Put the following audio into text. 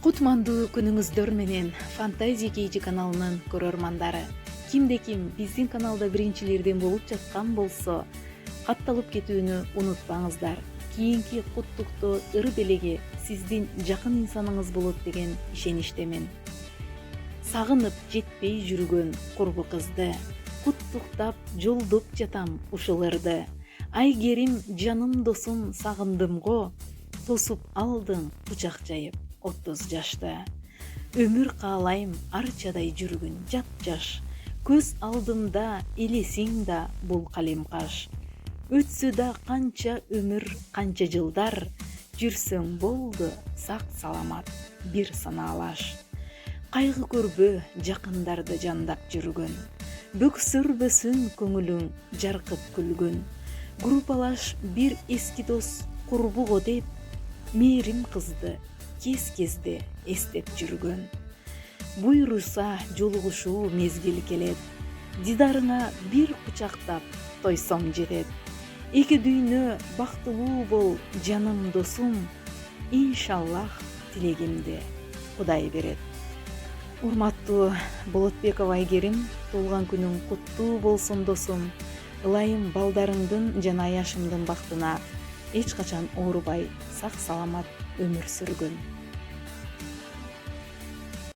Кутмандуу күнүңүздөр менен Фантазия KG каналынын көрөрмандары. Кимде-ким биздин каналда биринчилерден болуп жаткан болсо, катталып кетүүнү унутпаңыздар. Кийинки куттуктоо ыры белеги сиздин жакын инсаныңыз болот деген ишеничтемин. Сагынып жетпей жүргөн курбу кызды куттуктап жолдоп жатам ушул ырды. Айгерим жаным досум сагындым го, тосуп алдың кучак жайып 30 жашты. Өмүр каалайм арчадай жүргүн жап жаш. Көз алдымда элесиң да бул калем каш. Өтсө да канча өмүр, канча жылдар, жүрсөң болду сак саламат бир санаалаш. Кайгы көрбө жакындарды жандап жүргөн. Бөксөрбөсүн көңүлүң жаркып күлгөн. Группалаш бир эски дос курбуго деп, мээрим кызды кез-кезде эстеп жүргөн. Буйруса жолугушуу мезгил келет. Дидарыңа бир кучактап тойсом жетет. Эки дүйнө бактылуу бол жаным досум. Иншаллах тилегимди Кудай берет. Урматтуу Болотбекова Айгерим, туулган күнүң куттуу болсун досум. Ылайым балдарыңдын жана аяшымдын бактына эч качан оорубай, сак саламат өмүр сүргүн.